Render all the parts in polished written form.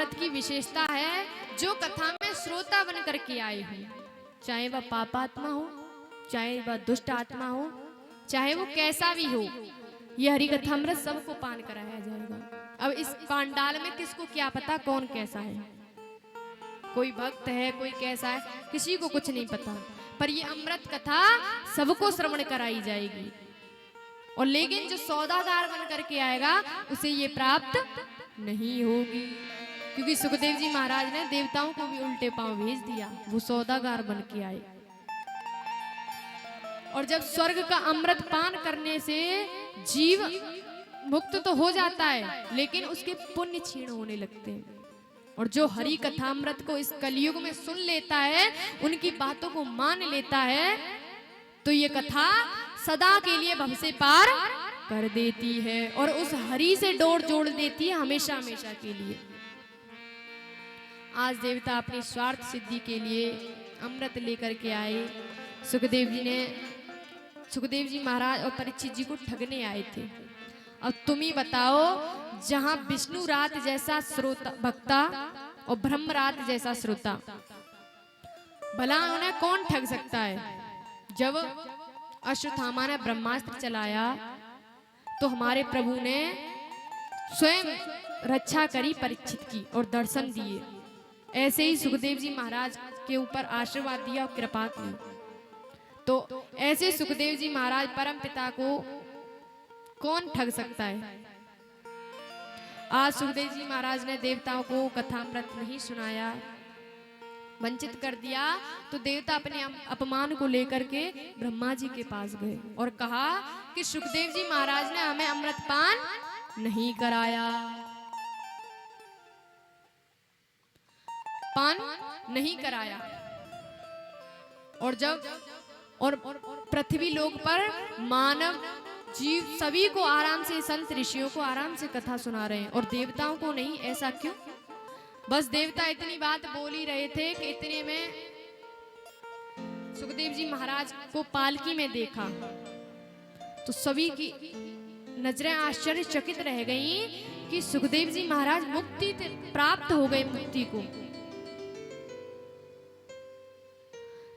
कथामृत की विशेषता है, जो कथा में श्रोता बन करके आए हो, चाहे वह पापात्मा हो, चाहे वह दुष्ट आत्मा हो, चाहे वो कैसा भी हो, यह हरि कथामृत सबको पान कराया जाएगा। अब इस पांडाल में किसको क्या पता कौन कैसा है, कोई भक्त है, कोई कैसा है, किसी को कुछ नहीं पता, पर ये अमृत कथा सबको श्रवण कराई जाएगी। और लेकिन जो सौदागर बन करके आएगा उसे ये प्राप्त नहीं होगी, क्योंकि सुखदेव जी महाराज ने देवताओं को भी उल्टे पांव भेज दिया, वो सौदागर बन के आए। और जब स्वर्ग का अमृत पान करने से जीव मुक्त तो हो जाता है, लेकिन उसके पुण्य क्षीण होने लगते हैं। और जो हरि कथामृत को इस कलयुग में सुन लेता है, उनकी बातों को मान लेता है, तो ये कथा सदा के लिए भव से पार कर देती है और उस हरि से डोर जोड़ देती है हमेशा हमेशा के लिए। आज देवता अपनी स्वार्थ सिद्धि के लिए अमृत लेकर के आए। सुखदेव जी महाराज और परीक्षित जी को ठगने आए थे। अब तुम ही बताओ, जहां विष्णु रात जैसा श्रोता भक्ता और ब्रह्म रात जैसा श्रोता, भला उन्हें कौन ठग सकता है। जब अश्वत्थामा ने ब्रह्मास्त्र चलाया तो हमारे प्रभु ने स्वयं रक्षा करी परीक्षित की और दर्शन दिए। ऐसे ही सुखदेव जी महाराज के ऊपर आशीर्वाद दिया और कृपा की। तो ऐसे सुखदेव जी महाराज परम पिता को कौन ठग सकता है। आज सुखदेव जी महाराज ने देवताओं को कथामृत नहीं सुनाया, वंचित कर दिया, तो देवता अपने अपमान को लेकर के ब्रह्मा जी के पास गए और कहा कि सुखदेव जी महाराज ने हमें अमृत पान नहीं कराया, पान नहीं कराया। और पृथ्वी लोक पर मानव जीव सभी को आराम से, संत ऋषियों को आराम से कथा सुना रहे हैं और देवताओं को नहीं, ऐसा क्यों। बस देवता इतनी बात बोल ही रहे थे कि इतने में सुखदेव जी महाराज को पालकी में देखा तो सभी की नजरें आश्चर्यचकित रह गईं कि सुखदेव जी महाराज मुक्ति प्राप्त हो गए, मुक्ति को।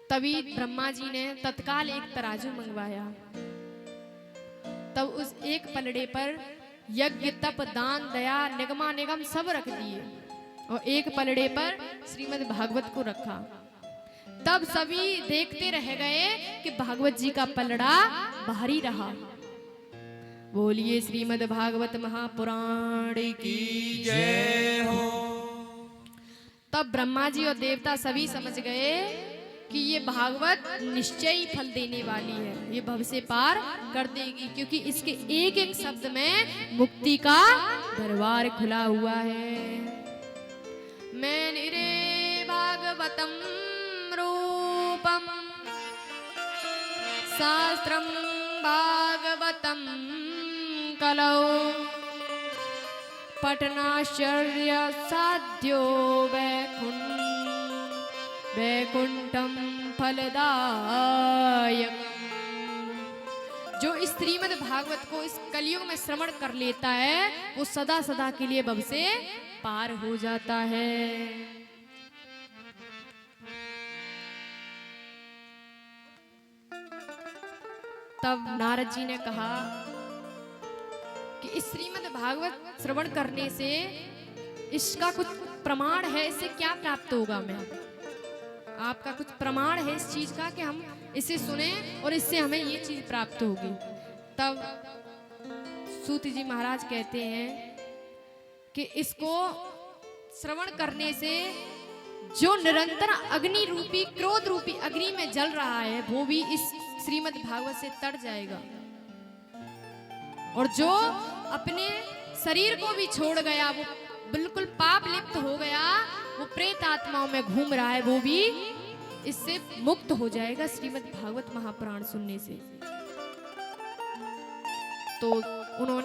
तभी ब्रह्मा जी ने तत्काल एक तराजू मंगवाया। तब उस एक पलड़े पर यज्ञ, तप, दान, दया, निगमा निगम सब रख दिए और एक पलड़े पर श्रीमद् भागवत को रखा। तब सभी देखते रह गए कि भागवत जी का पलड़ा भारी रहा। बोलिए श्रीमद् भागवत महापुराण की जय हो। तब ब्रह्मा जी और देवता सभी समझ गए कि ये भागवत निश्चय ही फल देने वाली है, ये भव से पार कर देगी, क्योंकि इसके एक एक शब्द में मुक्ति का दरबार खुला हुआ है। मैं निरे भागवतम रूपम शास्त्रम भागवतम कलौ पठनाश्चर्य साध्यो वैकुंठम फलदायक। जो इस श्रीमद् भागवत को इस कलयुग में श्रवण कर लेता है, वो सदा सदा के लिए भव से पार हो जाता है। तब नारद जी ने कहा कि इस श्रीमद् भागवत श्रवण करने से इसका कुछ प्रमाण है, इससे क्या प्राप्त होगा। मैं आपका कुछ प्रमाण है इस चीज का कि हम इसे सुने और इससे हमें ये चीज प्राप्त होगी। तब सूत जी महाराज कहते हैं कि इसको श्रवण करने से जो निरंतर अग्नि रूपी, क्रोध रूपी अग्नि में जल रहा है, वो भी इस श्रीमद् भागवत से तर जाएगा। और जो अपने शरीर को भी छोड़ गया, वो बिल्कुल पाप लिप्त हो गया, वो प्रेत आत्माओं में घूम रहा है, वो भी इससे मुक्त हो जाएगा श्रीमद् भागवत महापुराण सुनने से। तो उन्होंने